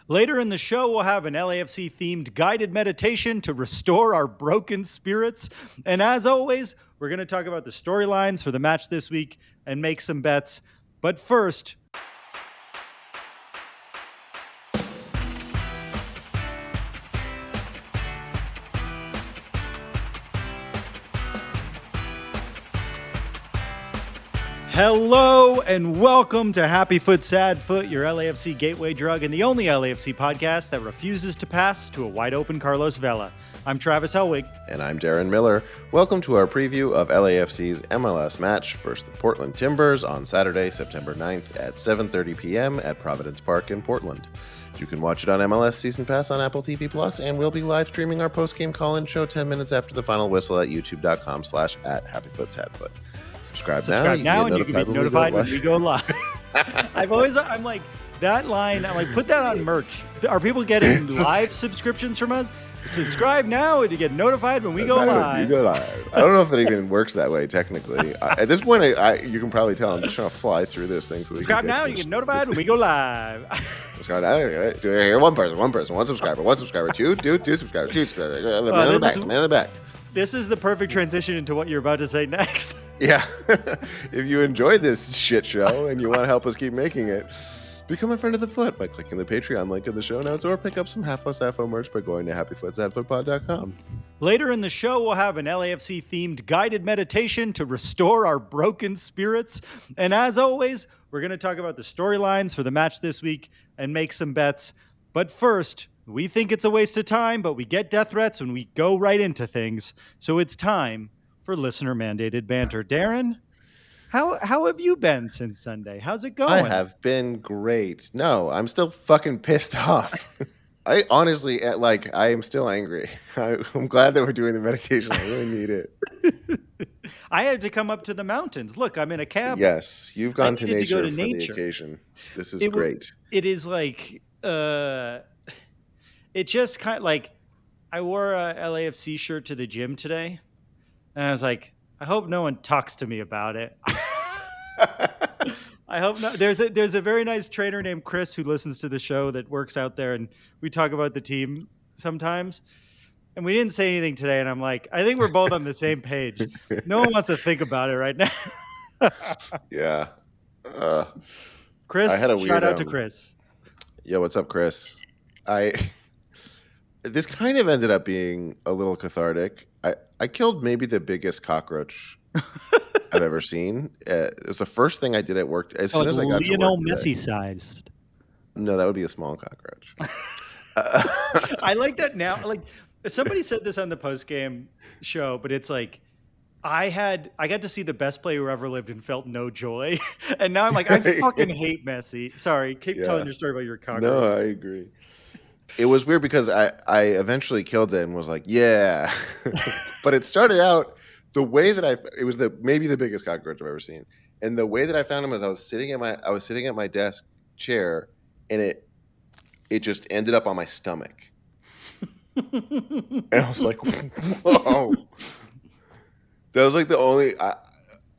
Later in the show, we'll have an LAFC-themed guided meditation to restore our broken spirits. And as always, we're going to talk about the storylines for the match this week and make some bets. But first, hello and welcome to Happy Foot, Sad Foot, your LAFC gateway drug and the only LAFC podcast that refuses to pass to a wide-open Carlos Vela. I'm Travis Helwig. And I'm Darren Miller. Welcome to our preview of LAFC's MLS match versus the Portland Timbers on Saturday, September 9th at 7:30 p.m. at Providence Park in Portland. You can watch it on MLS Season Pass on Apple TV Plus, and we'll be live streaming our post-game call-in show 10 minents after the final whistle at youtube.com/@HappyFootSadFoot. Subscribe now and you can be notified when we go live. I'm like, that line, I'm like, put that on merch. Are people getting live subscriptions from us? Subscribe now and you get notified when we go live. I don't know if it even works that way technically. At this point, you can probably tell I'm just trying to fly through this thing. So subscribe now and you get notified when we go live. Subscribe now. Do I hear one subscriber, two subscribers, two subscribers. Man in the back. This is the perfect transition into what you're about to say next. Yeah. If you enjoyed this shit show and you want to help us keep making it, become a friend of the foot by clicking the Patreon link in the show notes or pick up some Half Plus Half merch by going to happyfootsadfootpod.com. Later in the show, we'll have an LAFC-themed guided meditation to restore our broken spirits. And as always, we're going to talk about the storylines for the match this week and make some bets. But first, we think it's a waste of time, but we get death threats when we go right into things. So it's time for listener-mandated banter. Darren, how have you been since Sunday? How's it going? I have been great. No, I'm still fucking pissed off. I honestly, I am still angry. I'm glad that we're doing the meditation. I really need it. I had to come up to the mountains. Look, I'm in a cabin. Yes, you've gone to nature for the occasion. This is great. It is like... it just kind of like, I wore a LAFC shirt to the gym today, and I was like, I hope no one talks to me about it. I hope not. There's a very nice trainer named Chris who listens to the show that works out there, and we talk about the team sometimes. And we didn't say anything today, and I'm like, I think we're both on the same page. No one wants to think about it right now. Yeah. Chris, shout out to Chris. Yo, what's up, Chris? This kind of ended up being a little cathartic. I killed maybe the biggest cockroach I've ever seen. It was the first thing I did at work. As soon as I got to work Lionel Messi sized. No, that would be a small cockroach. I like that now. Like somebody said this on the post-game show, but it's like I got to see the best player who ever lived and felt no joy. And now I'm like, I fucking hate Messi. Sorry, keep telling your story about your cockroach. No, I agree. It was weird because I eventually killed it and was like, yeah. But it started out the way that it was maybe the biggest cockroach I've ever seen. And the way that I found him is I was sitting at my desk chair, and it just ended up on my stomach. And I was like, whoa. That was like the only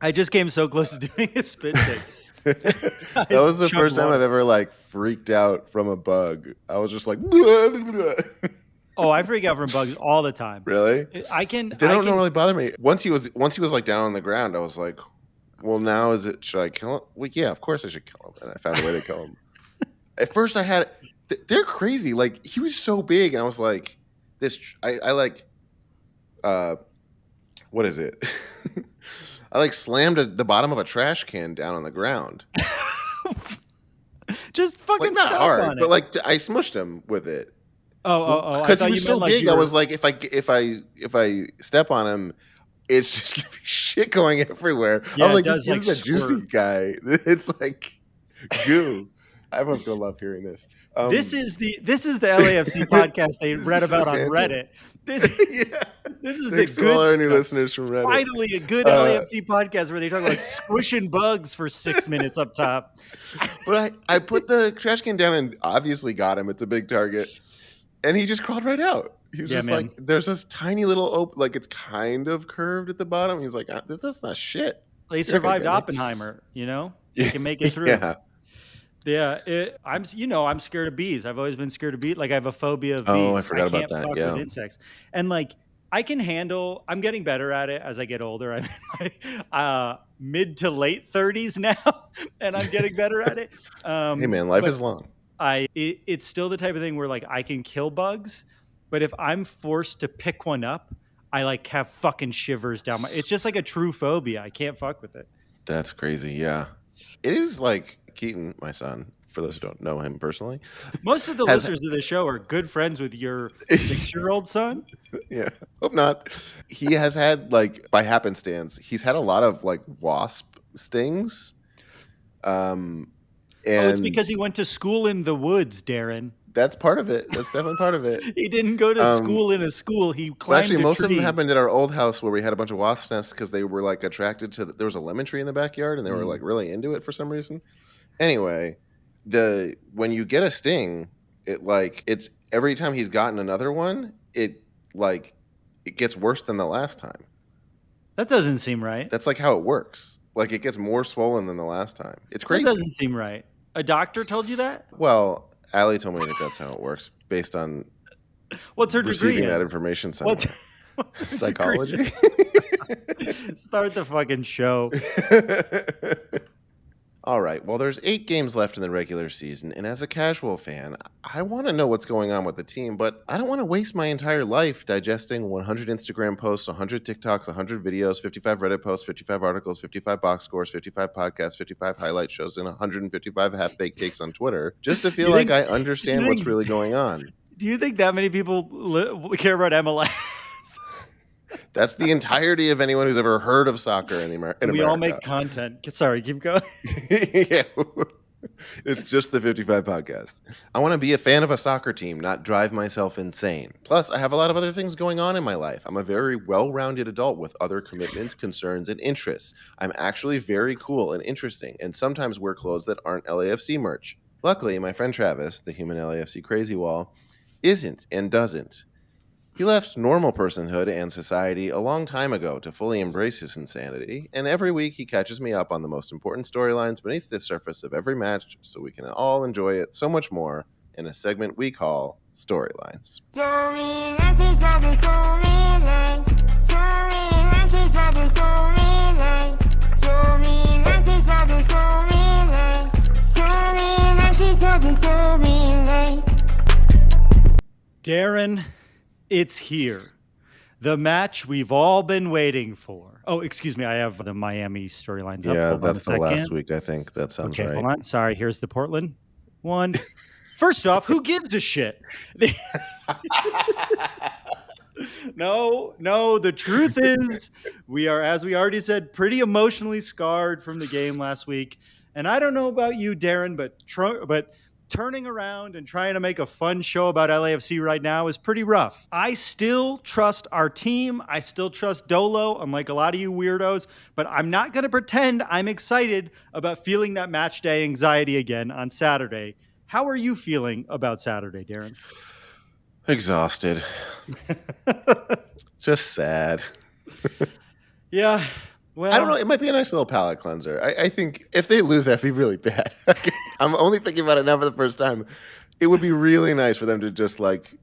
I just came so close to doing a spit take. That was the first time I've ever freaked out from a bug. I was just like, blah, blah, blah. Oh, I freak out from bugs all the time. Really? They don't normally bother me. Once he was down on the ground, I was like, well, now should I kill him? Well, yeah, of course I should kill him. And I found a way to kill him. At first they're crazy. Like he was so big, and I was like, what is it? I slammed the bottom of a trash can down on the ground. Just fucking not hard, on it. But I smushed him with it. Oh! Because he was so big. I was like, if I step on him, it's just gonna be shit going everywhere. Yeah, I was like, this is a juicy guy. It's like goo. Everyone's gonna love hearing this. This is the LAFC podcast they read about on Reddit. This is Thanks the good to all our new stuff. listeners from Reddit. Finally, a good LAFC podcast where they talk about squishing bugs for 6 minutes up top. But I put the trash can down and obviously got him. It's a big target. And he just crawled right out. He was like, there's this tiny little, it's kind of curved at the bottom. He's like, that's not shit. He survived Oppenheimer, you know? He can make it through. Yeah. Yeah, I'm scared of bees. I've always been scared of bees. Like I have a phobia of Oh, I bees. I forgot about can't that. fuck with Yeah. insects. And like I'm getting better at it as I get older. I'm in my mid to late 30s now, and I'm getting better at it. Hey, man, life But is long. it's still the type of thing where like I can kill bugs, but if I'm forced to pick one up, I like have fucking shivers down my. It's just like a true phobia. I can't fuck with it. That's crazy. Yeah. It is like Keaton, my son, for those who don't know him personally, Most of the has listeners of the show are good friends with your 6-year-old son. yeah, hope not. He has had like by happenstance, he's had a lot of like wasp stings. Um Oh, it's and because he went to school in the woods, Darren. that's part of it. That's definitely part of it. He didn't go to Um school in a school. He but actually climbed a most of them tree. happened at our old house where we had a bunch of wasp nests because they were like attracted to there was a lemon tree in the backyard and they were like really into it for some reason. Anyway, when you get a sting, it's every time he's gotten another one, like it gets worse than the last time. That doesn't seem right. That's like how it works. Like it gets more swollen than the last time. It's That crazy. doesn't seem right. A doctor told you that? Well, Allie told me that that's how it works based on What's her degree receiving in? that information somewhere. What's her Psychology. degree? Start the fucking show. All right. Well, there's 8 games left in the regular season, and as a casual fan, I want to know what's going on with the team, but I don't want to waste my entire life digesting 100 Instagram posts, 100 TikToks, 100 videos, 55 Reddit posts, 55 articles, 55 box scores, 55 podcasts, 55 highlight shows, and 155 half-baked takes on Twitter just to feel like I understand what's really going on. Do you think that many people care about MLS? That's the entirety of anyone who's ever heard of soccer in America. We all make content. Sorry, keep going. Yeah. It's just the 55 podcast. I want to be a fan of a soccer team, not drive myself insane. Plus, I have a lot of other things going on in my life. I'm a very well-rounded adult with other commitments, concerns, and interests. I'm actually very cool and interesting, and sometimes wear clothes that aren't LAFC merch. Luckily, my friend Travis, the human LAFC crazy wall, isn't and doesn't. He left normal personhood and society a long time ago to fully embrace his insanity, and every week he catches me up on the most important storylines beneath the surface of every match so we can all enjoy it so much more in a segment we call Storylines. Darren, it's here. The match we've all been waiting for. Oh, excuse me. I have the Miami storylines up. Yeah, Hold that's the on a last second. week, I think. That sounds Okay, right. hold on. Sorry, here's the Portland one. First off, who gives a shit? No, the truth is we are, as we already said, pretty emotionally scarred from the game last week. And I don't know about you, Darren, but turning around and trying to make a fun show about LAFC right now is pretty rough. I still trust our team. I still trust Dolo, unlike a lot of you weirdos, but I'm not going to pretend I'm excited about feeling that match day anxiety again on Saturday. How are you feeling about Saturday, Darren? Exhausted. Just sad. Yeah. Well, I don't know. It might be a nice little palate cleanser. I think if they lose, that'd be really bad. I'm only thinking about it now for the first time. It would be really nice for them to just like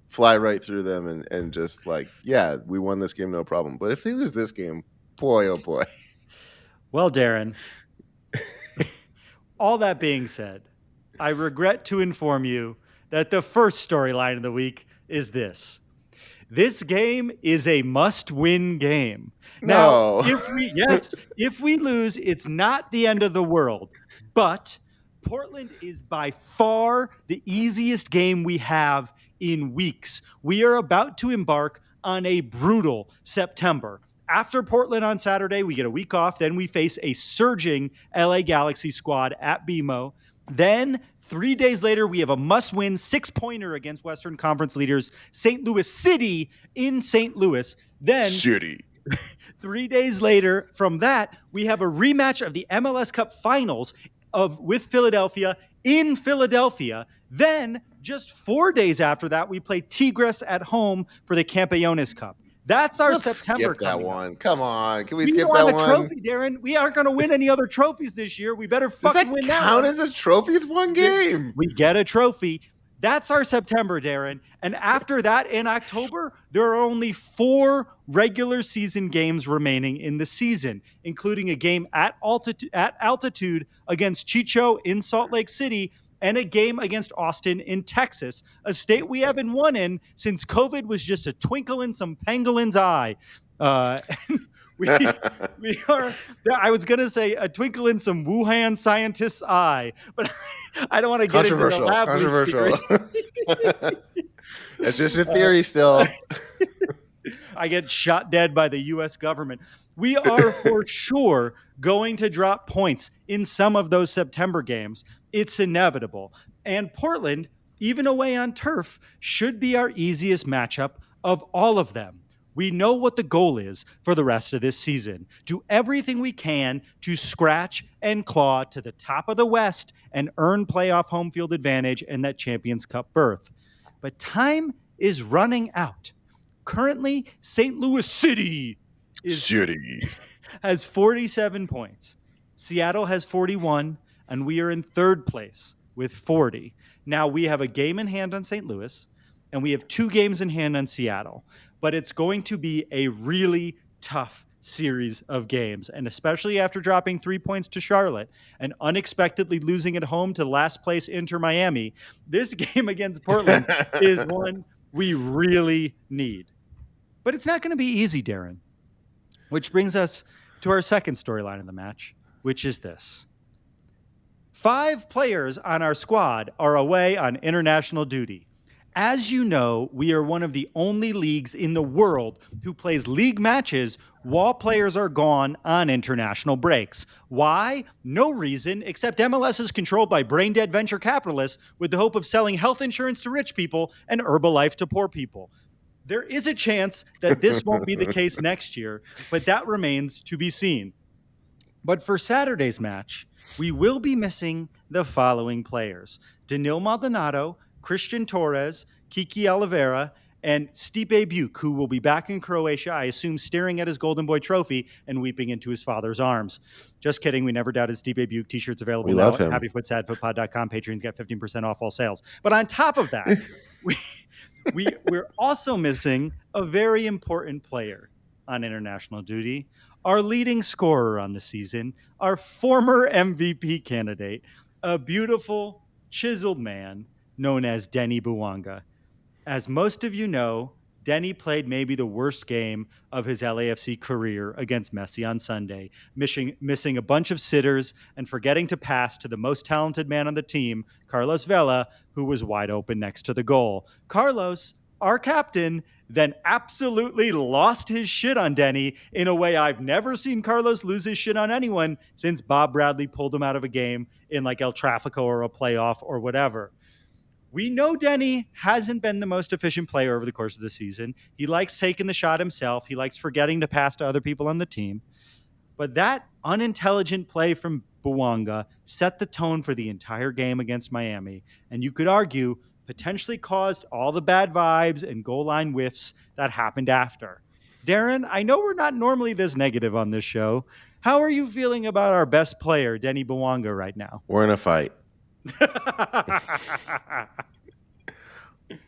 fly right through them and just like, yeah, we won this game, no problem. But if they lose this game, boy, oh boy. Well, Darren, all that being said, I regret to inform you that the first storyline of the week is this. This game is a must-win game. Now, No. if we lose, it's not the end of the world. But Portland is by far the easiest game we have in weeks. We are about to embark on a brutal September. After Portland on Saturday, we get a week off. Then we face a surging LA Galaxy squad at BMO. Then 3 days later, we have a must-win 6-pointer against Western Conference leaders St. Louis City in St. Louis. Then Shitty. 3 days later from that, we have a rematch of the MLS Cup Finals with Philadelphia in Philadelphia. Then just 4 days after that, we play Tigres at home for the Campeones Cup. That's our Let's September skip that coming up. one. Come on. Can we We skip don't that have a one? trophy, Darren. We aren't going to win any other trophies this year. We better Does fucking that win that count one. as a trophy? It's one game. We get a trophy. That's our September, Darren. And after that, in October, there are only 4 regular season games remaining in the season, including a game at altitude against Chicho in Salt Lake City and a game against Austin in Texas, a state we haven't won in since COVID was just a twinkle in some pangolin's eye. We we are. I was gonna say a twinkle in some Wuhan scientist's eye, but I don't want to get into the Controversial. lab leak theory. It's just a theory still. I get shot dead by the U.S. government. We are for sure going to drop points in some of those September games. It's inevitable. And Portland, even away on turf, should be our easiest matchup of all of them. We know what the goal is for the rest of this season. Do everything we can to scratch and claw to the top of the West and earn playoff home field advantage and that Champions Cup berth. But time is running out. Currently, St. Louis City has 47 points. Seattle has 41, and we are in third place with 40. Now, we have a game in hand on St. Louis, and we have 2 games in hand on Seattle. But it's going to be a really tough series of games, and especially after dropping 3 points to Charlotte and unexpectedly losing at home to last place Inter Miami, this game against Portland is one we really need. But it's not going to be easy, Darren. Which brings us to our second storyline of the match, which is this. 5 players on our squad are away on international duty. As you know, we are one of the only leagues in the world who plays league matches while players are gone on international breaks. Why? No reason, except MLS is controlled by brain-dead venture capitalists with the hope of selling health insurance to rich people and Herbalife to poor people. There is a chance that this won't be the case next year, but that remains to be seen. But for Saturday's match, we will be missing the following players: Danil Maldonado, Christian Torres, Kiki Oliveira, and Stipe Biuk, who will be back in Croatia, I assume staring at his Golden Boy trophy and weeping into his father's arms. Just kidding. We never doubted Stipe Biuk. T-shirts available We now love at him. happyfootsadfootpod.com. Patrons get 15% off all sales. But on top of that, we're also missing a very important player on international duty, our leading scorer on the season, our former MVP candidate, a beautiful, chiseled man known as Denny Bouanga. As most of you know, Denny played maybe the worst game of his LAFC career against Messi on Sunday, missing a bunch of sitters and forgetting to pass to the most talented man on the team, Carlos Vela, who was wide open next to the goal. Carlos, our captain, then absolutely lost his shit on Denny in a way I've never seen Carlos lose his shit on anyone since Bob Bradley pulled him out of a game in like El Tráfico or a playoff or whatever. We know Denny hasn't been the most efficient player over the course of the season. He likes taking the shot himself. He likes forgetting to pass to other people on the team. But that unintelligent play from Bouanga set the tone for the entire game against Miami. And you could argue potentially caused all the bad vibes and goal line whiffs that happened after. Darren, I know we're not normally this negative on this show. How are you feeling about our best player, Denny Bouanga, right now? We're in a fight.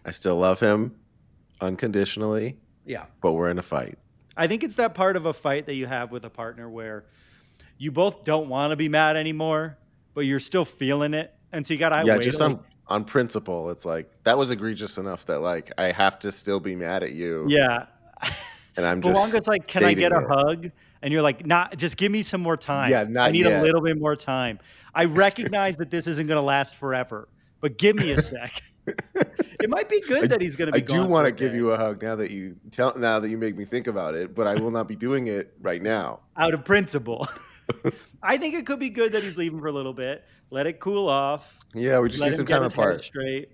I still love him unconditionally. Yeah. But we're in a fight. I think it's that part of a fight that you have with a partner where you both don't want to be mad anymore, but you're still feeling it. And so you got to Yeah, wait. just on principle. It's like, that was egregious enough that like I have to still be mad at you. Yeah. And I'm just Bouanga's like, can I get a it. hug? And you're like, not, just give me some more time. Yeah, not I need yet. a little bit more time. I recognize that this isn't going to last forever, but give me a sec. It might be good that he's going to be gone. I do want to give you a hug now that you make me think about it, but I will not be doing it right now. Out of principle. I think it could be good that he's leaving for a little bit. Let it cool off. Yeah, we just need some time apart. Straight.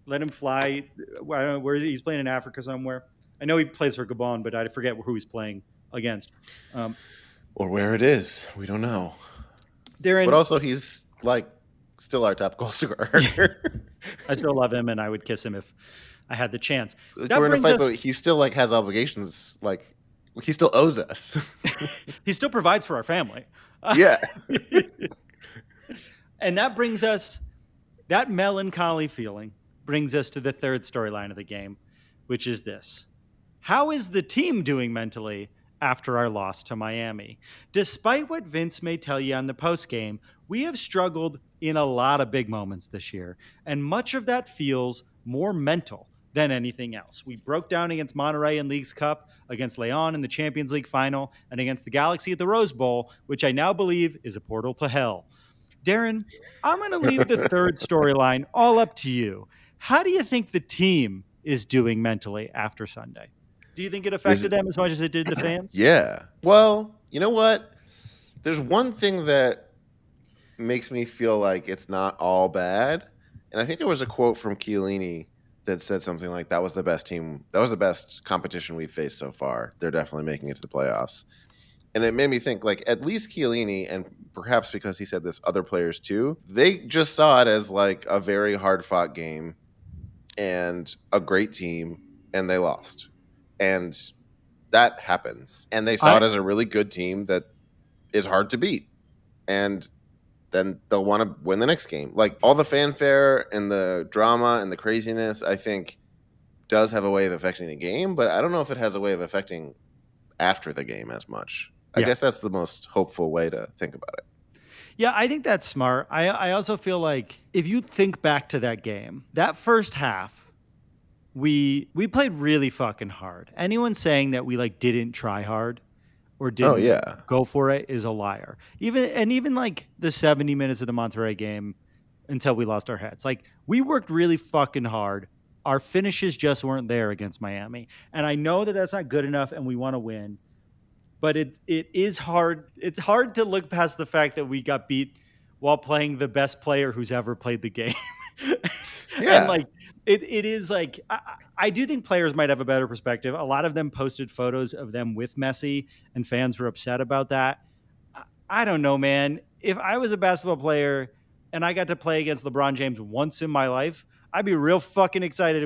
Let him fly. I don't know where he's playing in Africa somewhere. I know he plays for Gabon, but I forget who he's playing against. Or where it is. We don't know. Darren, but also he's like still our top goal scorer. I still love him, and I would kiss him if I had the chance. Like, That we're in a brings fight, us. but he still like has obligations. Like he still owes us. He still provides for our family. Yeah. And that brings us, that melancholy feeling brings us to the third storyline of the game, which is this. How is the team doing mentally after our loss to Miami? Despite what Vince may tell you on the postgame, we have struggled in a lot of big moments this year, and much of that feels more mental than anything else. We broke down against Monterrey in Leagues Cup, against Leon in the Champions League final, and against the Galaxy at the Rose Bowl, which I now believe is a portal to hell. Darren, I'm going to leave the third storyline all up to you. How do you think the team is doing mentally after Sunday? Do you think it affected them as much as it did the fans? Yeah. Well, you know what? There's one thing that makes me feel like it's not all bad. And I think there was a quote from Chiellini that said something like, that was the best team. That was the best competition we've faced so far. They're definitely making it to the playoffs. And it made me think, like, at least Chiellini, and perhaps because he said this, other players too, they just saw it as like a very hard fought game and a great team, and they lost. And that happens. And they saw it as a really good team that is hard to beat. And then they'll want to win the next game. Like, all the fanfare and the drama and the craziness, I think, does have a way of affecting the game, but I don't know if it has a way of affecting after the game as much. I guess that's the most hopeful way to think about it. Yeah, I think that's smart. I also feel like if you think back to that game, that first half, we played really fucking hard. Anyone saying that we like didn't try hard or didn't go for it is a liar. Even like the 70 minutes of the Monterrey game until we lost our heads. Like, we worked really fucking hard. Our finishes just weren't there against Miami. And I know that that's not good enough and we want to win. But it is hard. It's hard to look past the fact that we got beat while playing the best player who's ever played the game. And like it is like I do think players might have a better perspective. A lot of them posted photos of them with Messi, and fans were upset about that. I don't know, man. If I was a basketball player and I got to play against LeBron James once in my life, I'd be real fucking excited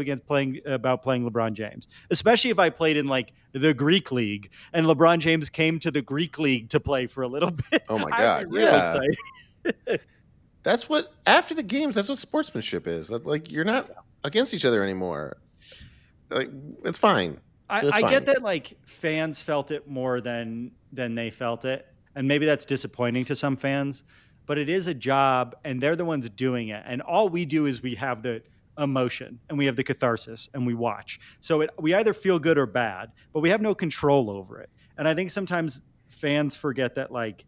about playing LeBron James, especially if I played in like the Greek league and LeBron James came to the Greek league to play for a little bit. Oh my God. I'd be real excited. That's what, after the games, that's what sportsmanship is. Like, you're not against each other anymore. Like, it's fine. I get that like fans felt it more than they felt it. And maybe that's disappointing to some fans, but it is a job and they're the ones doing it. And all we do is we have the emotion and we have the catharsis and we watch. So we either feel good or bad, but we have no control over it. And I think sometimes fans forget that like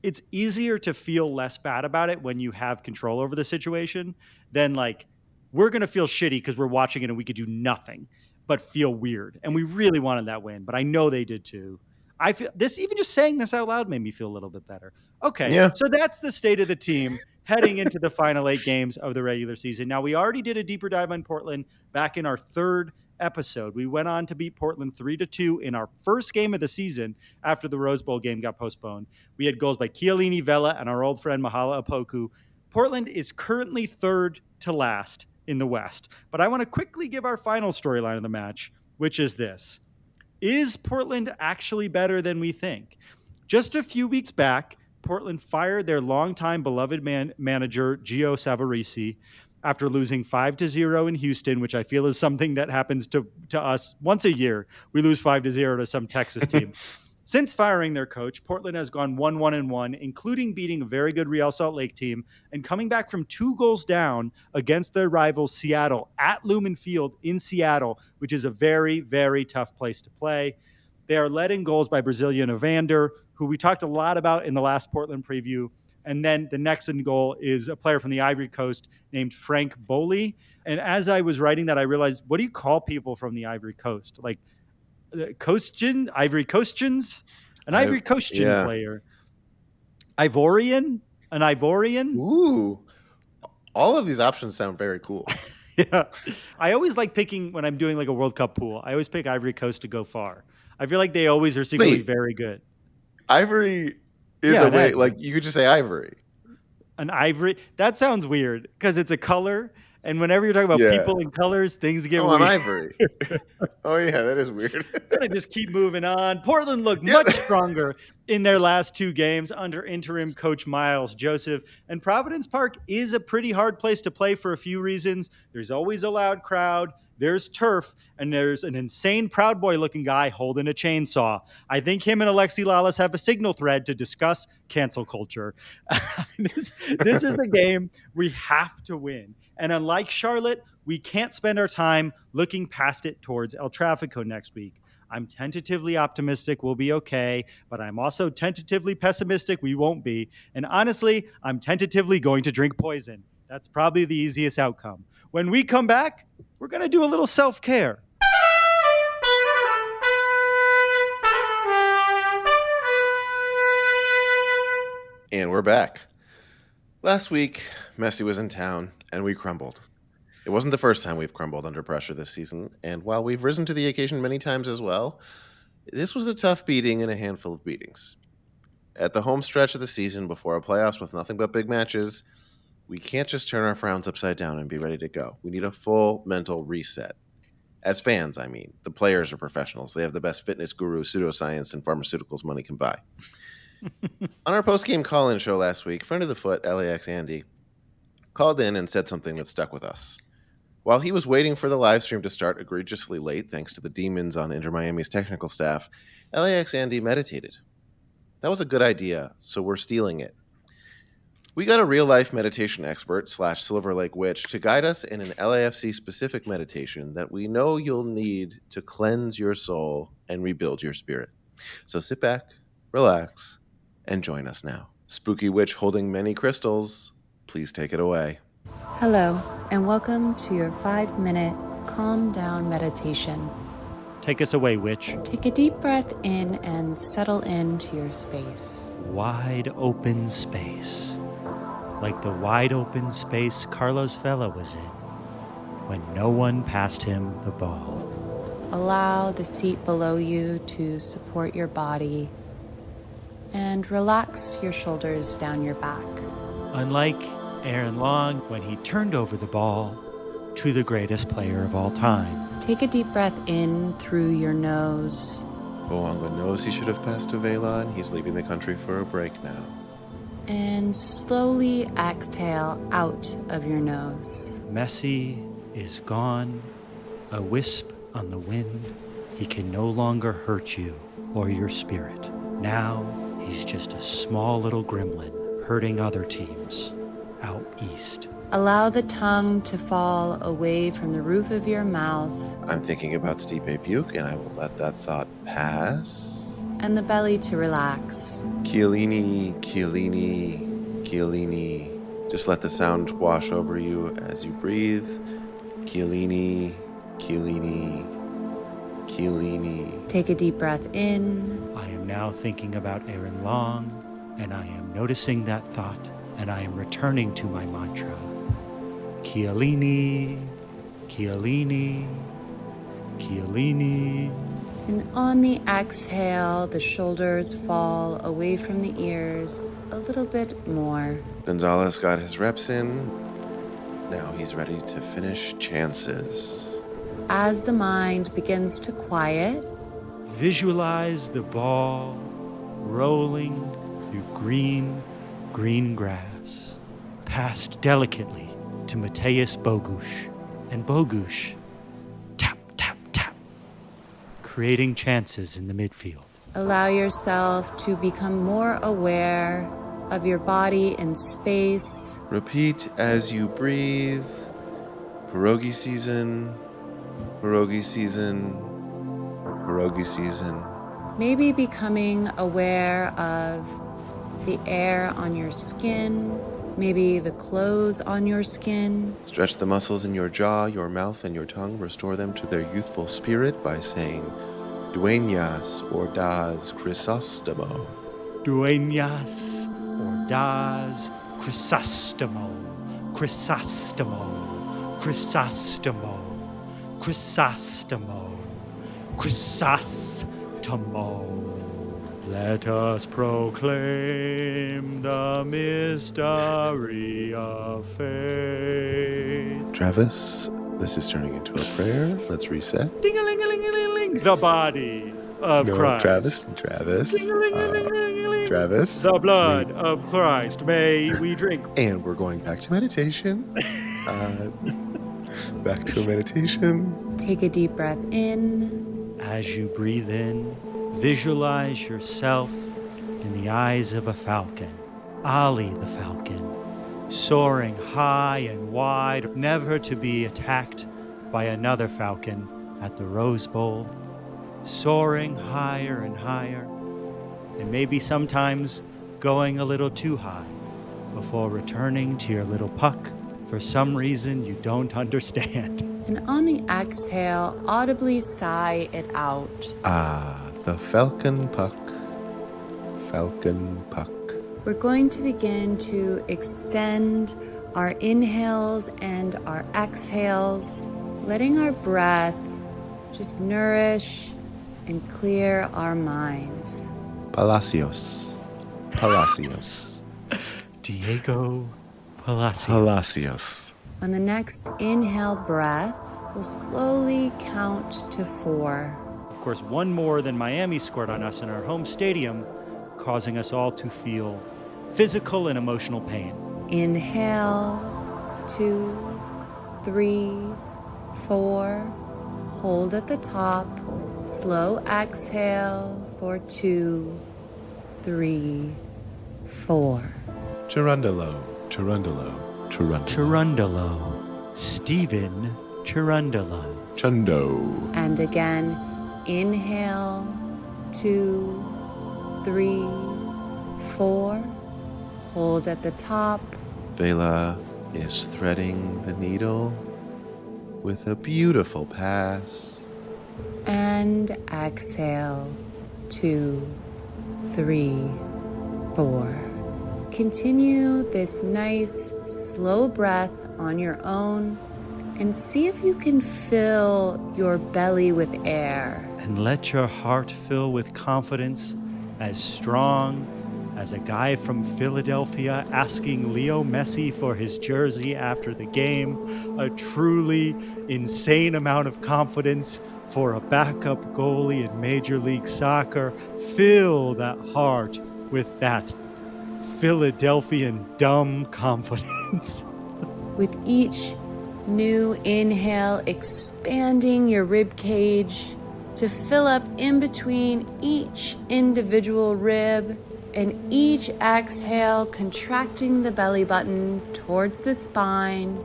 it's easier to feel less bad about it when you have control over the situation than like we're going to feel shitty because we're watching it and we could do nothing but feel weird. And we really wanted that win, but I know they did too. I feel this, even just saying this out loud made me feel a little bit better. Okay. Yeah. So that's the state of the team heading into the final 8 games of the regular season. Now, we already did a deeper dive on Portland back in our 3rd episode. We went on to beat Portland 3-2 in our first game of the season after the Rose Bowl game got postponed. We had goals by Chiellini, Vela, and our old friend Mahala Apoku. Portland is currently 3rd to last in the West. But I want to quickly give our final storyline of the match, which is this. Is Portland actually better than we think? Just a few weeks back, Portland fired their longtime beloved manager, Gio Savarese, after losing 5-0 in Houston, which I feel is something that happens to us once a year. We lose 5-0 to some Texas team. Since firing their coach, Portland has gone 1-1-1, including beating a very good Real Salt Lake team and coming back from 2 goals down against their rivals Seattle at Lumen Field in Seattle, which is a very, very tough place to play. They are led in goals by Brazilian Evander, who we talked a lot about in the last Portland preview. And then the next in goal is a player from the Ivory Coast named Frank Boli. And as I was writing that, I realized, what do you call people from the Ivory Coast? Like, Coastian, Ivory Coastians, an Ivory Coastian player, Ivorian, an Ivorian. Ooh, all of these options sound very cool. Yeah, I always like picking when I'm doing like a World Cup pool. I always pick Ivory Coast to go far. I feel like they always are secretly very good. Ivory is a way, like you could just say Ivory. An ivory? That sounds weird because it's a color. And whenever you're talking about Yeah. people and colors, things get Oh, I'm weird. ivory. Oh, yeah, that is weird. Gonna just keep moving on. Portland looked Yep. much stronger in their last two games under interim coach Miles Joseph. And Providence Park is a pretty hard place to play for a few reasons. There's always a loud crowd, there's turf, and there's an insane Proud Boy looking guy holding a chainsaw. I think him and Alexi Lalas have a signal thread to discuss cancel culture. this is the game we have to win. And unlike Charlotte, we can't spend our time looking past it towards El Tráfico next week. I'm tentatively optimistic we'll be okay, but I'm also tentatively pessimistic we won't be. And honestly, I'm tentatively going to drink poison. That's probably the easiest outcome. When we come back, we're going to do a little self-care. And we're back. Last week, Messi was in town, and we crumbled. It wasn't the first time we've crumbled under pressure this season, and while we've risen to the occasion many times as well, this was a tough beating and a handful of beatings. At the home stretch of the season before our playoffs with nothing but big matches, we can't just turn our frowns upside down and be ready to go. We need a full mental reset. As fans, I mean. The players are professionals. They have the best fitness guru, pseudoscience, and pharmaceuticals money can buy. On our post-game call-in show last week, friend of the foot, LAX Andy, called in and said something that stuck with us. While he was waiting for the live stream to start egregiously late, thanks to the demons on Inter Miami's technical staff, LAX Andy meditated. That was a good idea, so we're stealing it. We got a real-life meditation expert / Silverlake Witch to guide us in an LAFC-specific meditation that we know you'll need to cleanse your soul and rebuild your spirit. So sit back, relax, and join us now. Spooky Witch holding many crystals, please take it away. Hello, and welcome to your 5-minute calm down meditation. Take us away, witch. Take a deep breath in and settle into your space. Wide open space. Like the wide open space Carlos Vela was in when no one passed him the ball. Allow the seat below you to support your body and relax your shoulders down your back. Unlike Aaron Long when he turned over the ball to the greatest player of all time. Take a deep breath in through your nose. Boanga knows he should have passed to Vela, and he's leaving the country for a break now. And slowly exhale out of your nose. Messi is gone, a wisp on the wind. He can no longer hurt you or your spirit. Now he's just a small little gremlin hurting other teams out east. Allow the tongue to fall away from the roof of your mouth. I'm thinking about Stipe Buke, and I will let that thought pass. And the belly to relax. Chiellini, Chiellini, Chiellini. Just let the sound wash over you as you breathe. Chiellini, Chiellini, Chiellini. Take a deep breath in. I am now thinking about Aaron Long, and I am noticing that thought, and I am returning to my mantra. Chiellini, Chiellini, Chiellini. And on the exhale, the shoulders fall away from the ears a little bit more. Gonzalez got his reps in. Now he's ready to finish chances. As the mind begins to quiet, Visualize the ball rolling through green grass, passed delicately to Mateus Bogusz, and Bogusz, tap, tap, tap, creating chances in the midfield. allow yourself to become more aware of your body in space. Repeat as you breathe. Pierogi season, pierogi season, pierogi season. Maybe becoming aware of the air on your skin, maybe the clothes on your skin. Stretch the muscles in your jaw, your mouth, and your tongue. Restore them to their youthful spirit by saying Dueñas or Das Chrysostomo. Dueñas or das Chrysostomo, Chrysostomo, Chrysostomo, Chrysostomo, Chrysostomo. Let us proclaim the mystery of faith. Travis, this is turning into a prayer. Let's reset. Ding-a-ling-a-ling-a-ling-ling. The body of No, Christ. Travis. Ding-a-ling-a-ling-a-ling-a-ling. Travis. The blood of Christ may we drink. And we're going back to meditation. Back to a meditation. Take a deep breath in. As you breathe in, visualize yourself in the eyes of a falcon, Ali the falcon, soaring high and wide, never to be attacked by another falcon at the Rose Bowl, soaring higher and higher, and maybe sometimes going a little too high before returning to your little puck for some reason you don't understand. And on the exhale, audibly sigh it out. The falcon puck. Falcon puck. We're going to begin to extend our inhales and our exhales, letting our breath just nourish and clear our minds. Palacios. Palacios. Diego Palacios. Palacios. On the next inhale breath, we'll slowly count to 4. Of course, one more than Miami scored on us in our home stadium, causing us all to feel physical and emotional pain. Inhale, 2, 3, 4. Hold at the top. Slow exhale for 2, 3, 4. Chirundalo. Chirundalo. Chirundalo. Chirundalo. Stephen Chirundalo. Chundo. And again, inhale, 2, 3, 4. Hold at the top. Vela is threading the needle with a beautiful pass. And exhale, 2, 3, 4. Continue this nice, slow breath on your own and see if you can fill your belly with air. And let your heart fill with confidence as strong as a guy from Philadelphia asking Leo Messi for his jersey after the game. A truly insane amount of confidence for a backup goalie in Major League Soccer. Fill that heart with that Philadelphian dumb confidence. With each new inhale, expanding your rib cage to fill up in between each individual rib, and each exhale contracting the belly button towards the spine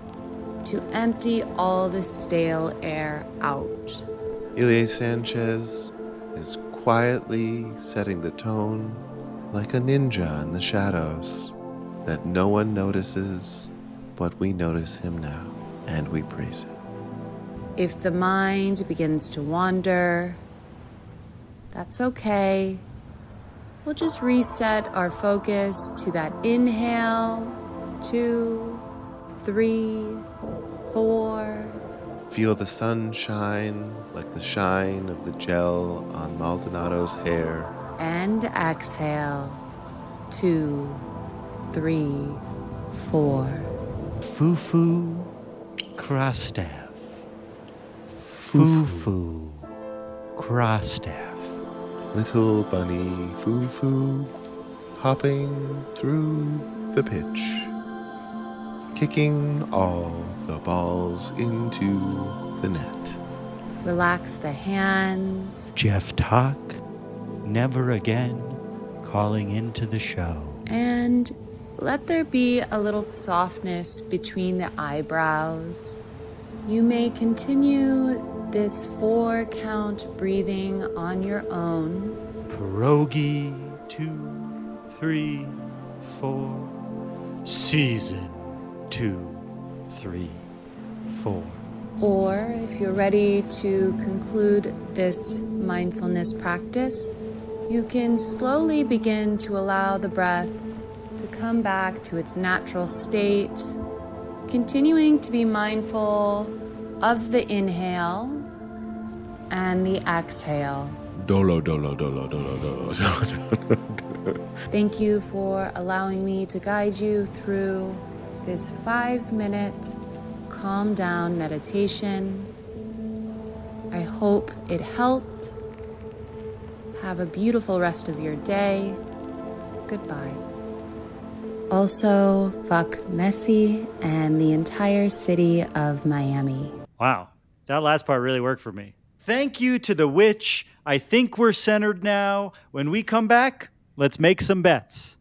to empty all the stale air out. Ilie Sanchez is quietly setting the tone like a ninja in the shadows that no one notices, but we notice him now and we praise him. If the mind begins to wander, that's okay. We'll just reset our focus to that inhale, 2, 3, 4. Feel the sun shine like the shine of the gel on Maldonado's hair. And exhale, 2, 3, 4. Fufu Krastev. Fufu Krastev. Little bunny foo-foo hopping through the pitch, kicking all the balls into the net. Relax the hands Jeff Talk, never again calling into the show. and let there be a little softness between the eyebrows. You may continue this 4-count breathing on your own. Pierogi 2, 3, 4. Season 2, 3, 4. Or if you're ready to conclude this mindfulness practice, you can slowly begin to allow the breath to come back to its natural state, continuing to be mindful of the inhale and the exhale. Dolo, dolo, dolo, dolo, dolo, dolo. Thank you for allowing me to guide you through this 5-minute calm down meditation. I hope it helped. Have a beautiful rest of your day. Goodbye. Also, fuck Messi and the entire city of Miami. Wow, that last part really worked for me. Thank you to the witch. I think we're centered now. When we come back, let's make some bets.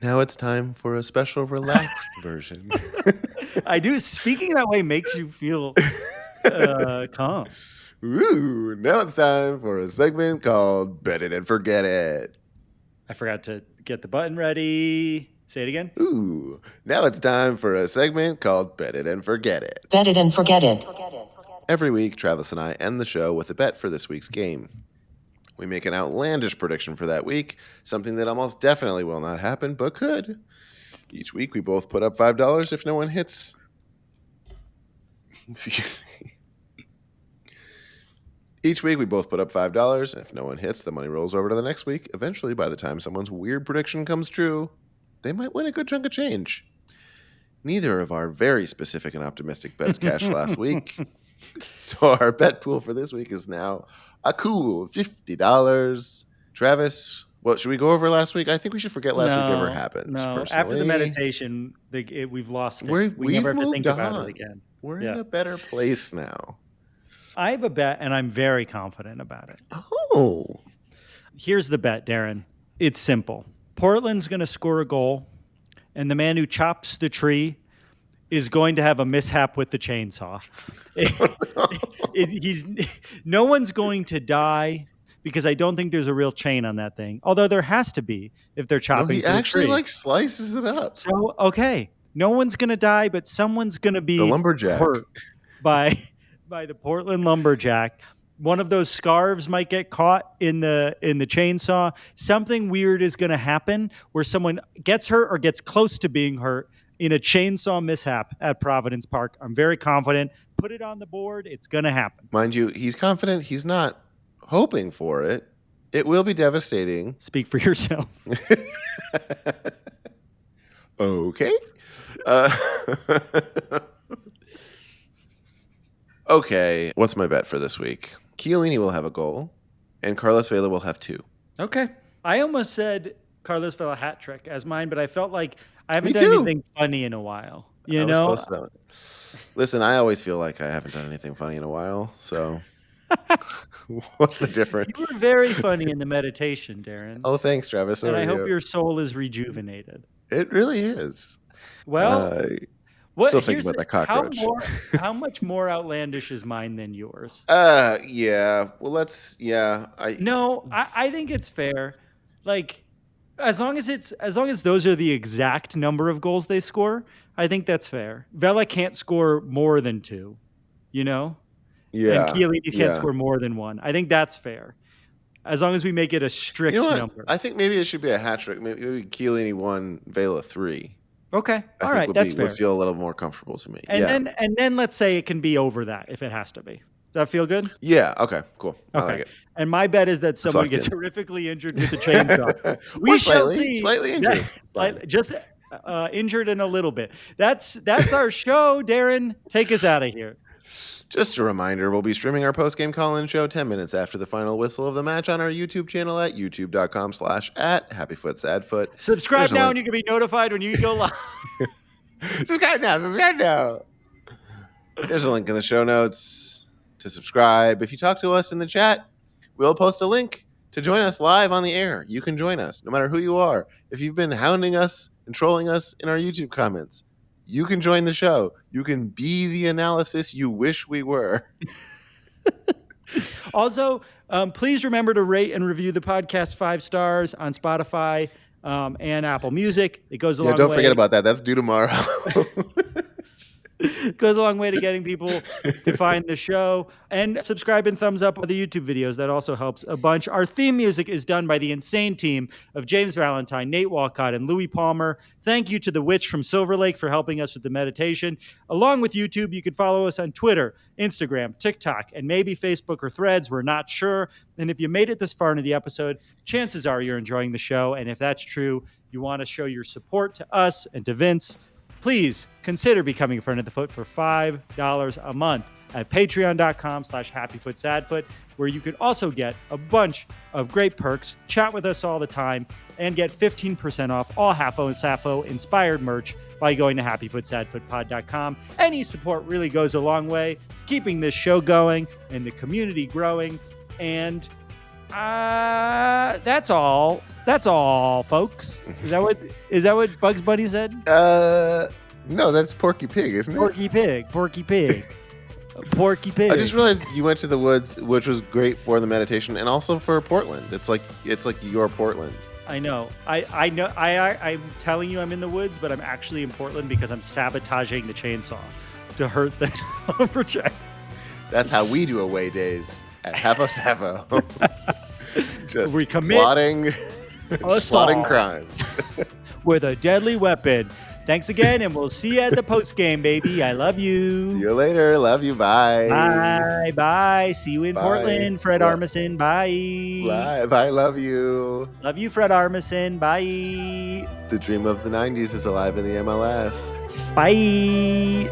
Now it's time for a special relaxed version. I do. Speaking that way makes you feel calm. Ooh, now it's time for a segment called Bet It and Forget It. I forgot to get the button ready. Say it again. Ooh, now it's time for a segment called Bet It and Forget It. Bet it and forget it. Every week, Travis and I end the show with a bet for this week's game. We make an outlandish prediction for that week, something that almost definitely will not happen, but could. Each week, we both put up $5 if no one hits. Excuse me. Each week, we both put up $5. If no one hits, the money rolls over to the next week. Eventually, by the time someone's weird prediction comes true, they might win a good chunk of change. Neither of our very specific and optimistic bets cashed last week. So our bet pool for this week is now a cool $50. Travis, what should we go over last week? I think we should forget last week ever happened. No, personally. after the meditation, we've lost it. We've we never have to moved think about on. it again. We're in a better place now. I have a bet, and I'm very confident about it. Oh. Here's the bet, Darren. It's simple. Portland's going to score a goal, and the man who chops the is going to have a mishap with the chainsaw. No one's going to die because I don't think there's a real chain on that thing. Although there has to be if they're chopping. He actually slices it up. So okay, no one's going to die, but someone's going to be the lumberjack hurt by the Portland lumberjack. One of those scarves might get caught in the chainsaw. Something weird is going to happen where someone gets hurt or gets close to being hurt in a chainsaw mishap at Providence Park. I'm very confident. Put it on the board. It's going to happen. Mind you, he's confident. He's not hoping for it. It will be devastating. Speak for yourself. Okay. Okay. What's my bet for this week? Chiellini will have a goal, and Carlos Vela will have 2. Okay. I almost said Carlos Vela hat trick as mine, but I felt like I haven't Me done too. anything funny in a while. You I was know? close to that one. Listen, I always feel like I haven't done anything funny in a while, so what's the difference? You were very funny in the meditation, Darren. Oh, thanks, Travis. And I hope your soul is rejuvenated. It really is. Well, still thinking about that cockroach. How much more outlandish is mine than yours? Yeah. Well, I think it's fair. Like, as long as those are the exact number of goals they score, I think that's fair. Vela can't score more than 2, you know? Yeah. And Chiellini can't score more than 1. I think that's fair. As long as we make it a strict number. I think maybe it should be a hat trick. Maybe Chiellini 1, Vela 3. Okay. All right. That's fair. Would feel a little more comfortable to me. And then let's say it can be over that if it has to be. Does that feel good? Yeah. Okay. Cool. Okay. I like it. And my bet is that someone gets horrifically injured with the chainsaw. We shall see. Slightly injured. Just injured in a little bit. That's our show, Darren. Take us out of here. Just a reminder, we'll be streaming our post-game call-in show 10 minutes after the final whistle of the match on our YouTube channel at youtube.com/@happyfootsadfoot. Subscribe now and you can be notified when you go live. Subscribe now. There's a link in the show notes to subscribe. If you talk to us in the chat, we'll post a link to join us live on the air. You can join us no matter who you are. If you've been hounding us and trolling us in our YouTube comments, you can join the show. You can be the analysis you wish we were. Also, please remember to rate and review the podcast 5 stars on Spotify and Apple Music. It goes a long way. Don't forget about that. That's due tomorrow. It goes a long way to getting people to find the show. And subscribe and thumbs up the YouTube videos. That also helps a bunch. Our theme music is done by the insane team of James Valentine, Nate Walcott, and Louis Palmer. Thank you to the Witch from Silverlake for helping us with the meditation. Along with YouTube, you can follow us on Twitter, Instagram, TikTok, and maybe Facebook or Threads. We're not sure. And if you made it this far into the episode, chances are you're enjoying the show. And if that's true, you want to show your support to us and to Vince, please consider becoming a friend of the foot for $5 a month at patreon.com/happyfootsadfoot, where you could also get a bunch of great perks, chat with us all the time, and get 15% off all Halfo and Sappho inspired merch by going to happyfootsadfootpod.com. Any support really goes a long way, keeping this show going and the community growing. And that's all. That's all, folks. Is that what Bugs Bunny said? No, that's Porky Pig, isn't it? Porky Pig. Porky Pig. I just realized you went to the woods, which was great for the meditation and also for Portland. It's like your Portland. I know. I know. I'm telling you I'm in the woods, but I'm actually in Portland because I'm sabotaging the chainsaw to hurt the lumberjack. That's how we do away days at Halfo Sappho. Just we commit plotting crimes with a deadly weapon. Thanks again, and we'll see you at the post game, baby. I love you. See you later. Love you. Bye. Bye. See you in Portland, Fred Armisen. Bye. Bye. Love you. Love you, Fred Armisen. Bye. The dream of the 90s is alive in the MLS. Bye.